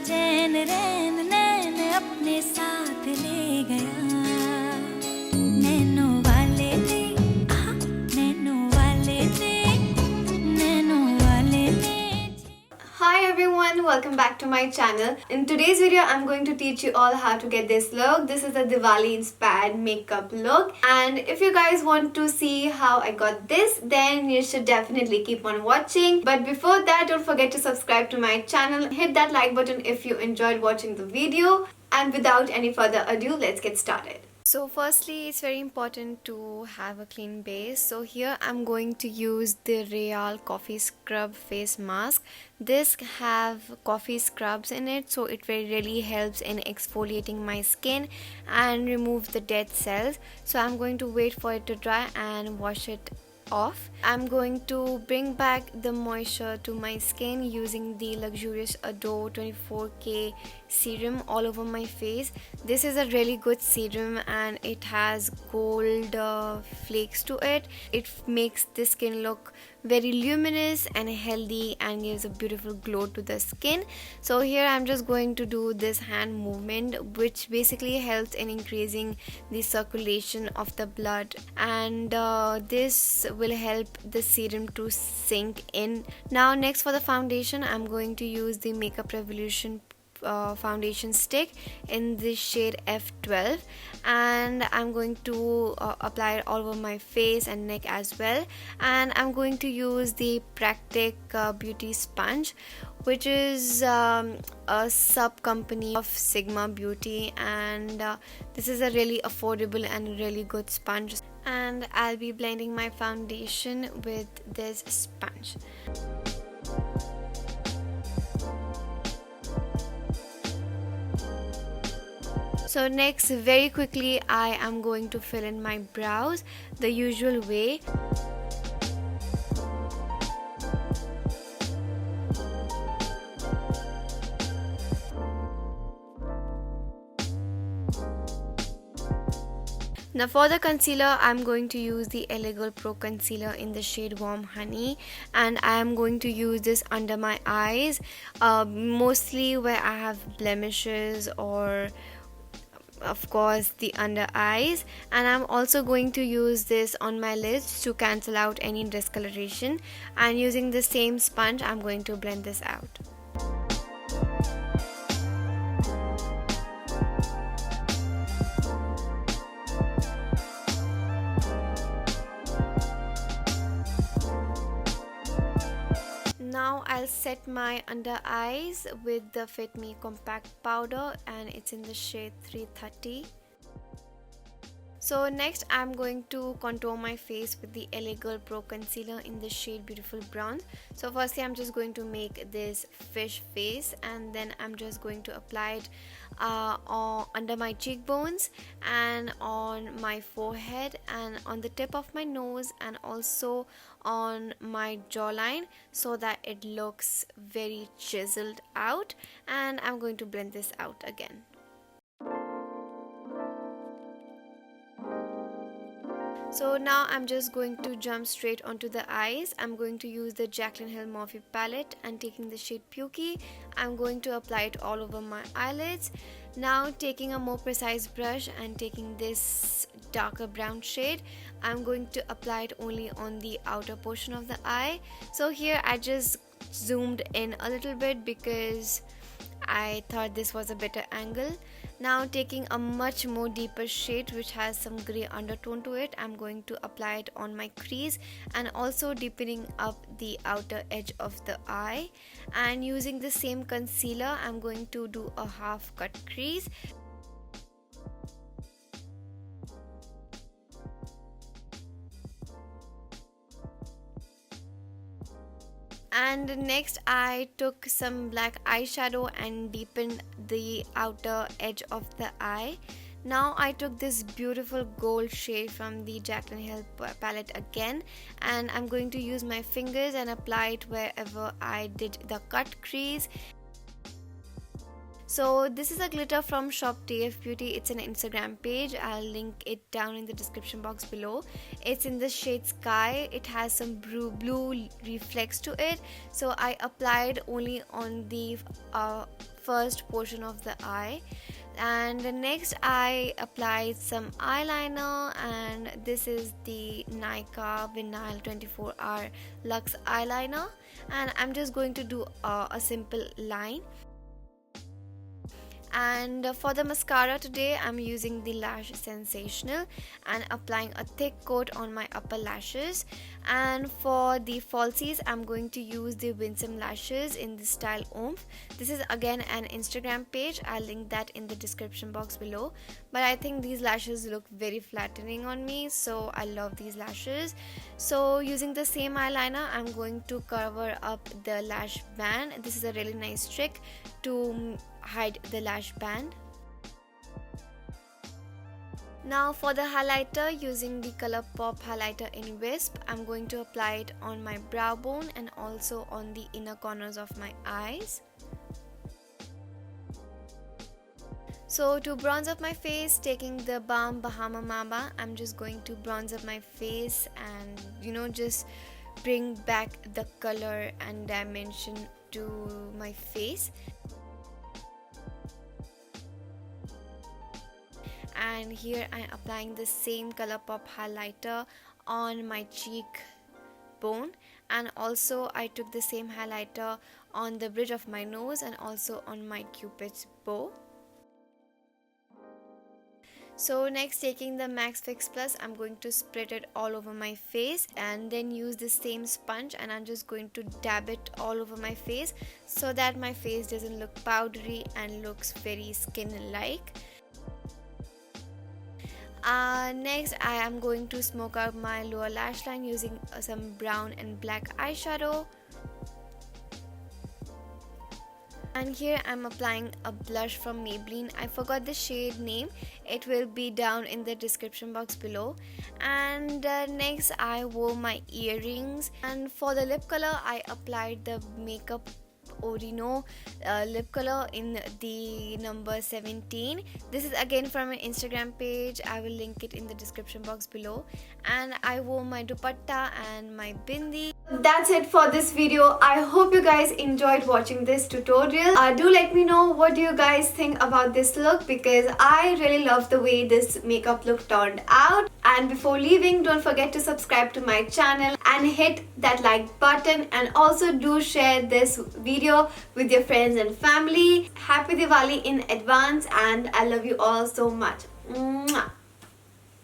चैन रैन नैन अपने साथ ले गया नैनों वाले थे नैनों वाले थे नैनों वाले थे. Hi everyone, welcome back to my channel. In today's video, I'm going to teach you all how to get this look. This is a Diwali inspired makeup look, and if you guys want to see how I got this, then you should definitely keep on watching. But before that, don't forget to subscribe to my channel. Hit that like button if you enjoyed watching the video. And without any further ado, let's get started. So firstly, it's very important to have a clean base. So here I'm going to use the Ryaal Coffee Scrub Face Mask. This have coffee scrubs in it, so it really helps in exfoliating my skin and remove the dead cells. So I'm going to wait for it to dry and wash it off. I'm going to bring back the moisture to my skin using the luxurious Adore 24K serum all over my face. This is a really good serum and it has gold flakes to it. It makes the skin look very luminous and healthy and gives a beautiful glow to the skin. So here I'm just going to do this hand movement, which basically helps in increasing the circulation of the blood, and this will help the serum to sink in. Now next, for the foundation, I'm going to use the Makeup Revolution foundation stick in the shade F12, and I'm going to apply it all over my face and neck as well. And I'm going to use the Practk beauty sponge, which is a sub company of Sigma Beauty, and this is a really affordable and really good sponge. And I'll be blending my foundation with this sponge. So next, very quickly, I am going to fill in my brows the usual way. Now for the concealer, I'm going to use the Elegant Pro Concealer in the shade Warm Honey, and I am going to use this under my eyes, mostly where I have blemishes or of course the under eyes. And I'm also going to use this on my lids to cancel out any discoloration, and using the same sponge I'm going to blend this out. Now I'll set my under eyes with the Fit Me Compact Powder, and it's in the shade 330. So next I'm going to contour my face with the Elegant Pro Concealer in the shade Beautiful Brown. So firstly I'm just going to make this fish face, and then I'm just going to apply it under my cheekbones and on my forehead and on the tip of my nose and also on my jawline, so that it looks very chiseled out. And I'm going to blend this out again. So now I'm just going to jump straight onto the eyes. I'm going to use the Jaclyn Hill Morphe palette, and taking the shade Pukey, I'm going to apply it all over my eyelids. Now taking a more precise brush and taking this darker brown shade, I'm going to apply it only on the outer portion of the eye. So here I just zoomed in a little bit because I thought this was a better angle. Now taking a much more deeper shade which has some grey undertone to it, I'm going to apply it on my crease and also deepening up the outer edge of the eye. And using the same concealer, I'm going to do a half cut crease. And next I took some black eyeshadow and deepened the outer edge of the eye. Now I took this beautiful gold shade from the Jaclyn Hill palette again, and I'm going to use my fingers and apply it wherever I did the cut crease. So this is a glitter from Shoptfbeuty. It's an Instagram page. I'll link it down in the description box below. It's in the shade SKYE. It has some blue reflex to it. So I applied only on the first portion of the eye. And next I applied some eyeliner, and this is the Nykaa Vinyl 24-hour Luxe eyeliner, and I'm just going to do a simple line. And for the mascara today, I'm using the Lash Sensational and applying a thick coat on my upper lashes. And for the falsies, I'm going to use the Winsome lashes in the style Oomph. This is again an Instagram page. I'll link that in the description box below. But I think these lashes look very flattering on me, so I love these lashes. So using the same eyeliner, I'm going to cover up the lash band. This is a really nice trick to hide the lash band. Now for the highlighter, using the Colorpop Highlighter in WiSP, I'm going to apply it on my brow bone and also on the inner corners of my eyes. So to bronze up my face, taking the balm Bahama, I'm just going to bronze up my face and just bring back the color and dimension to my face. And here I'm applying the same Colorpop highlighter on my cheek bone, and also I took the same highlighter on the bridge of my nose and also on my cupid's bow. So next, taking the Max Fix Plus, I'm going to spread it all over my face and then use the same sponge, and I'm just going to dab it all over my face so that my face doesn't look powdery and looks very skin-like. Next, I am going to smoke out my lower lash line using some brown and black eyeshadow. And here I'm applying a blush from Maybelline. I forgot the shade name. It will be down in the description box below. And next I wore my earrings. And for the lip color, I applied the Makeuporino lip color in the number 17. This is again from an Instagram page. I will link it in the description box below. And I wore my dupatta and my bindi. That's it for this video. I hope you guys enjoyed watching this tutorial. Do let me know what do you guys think about this look, because I really love the way this makeup look turned out. And before leaving, don't forget to subscribe to my channel and hit that like button, and also do share this video with your friends and family. Happy Diwali in advance, and I love you all so much.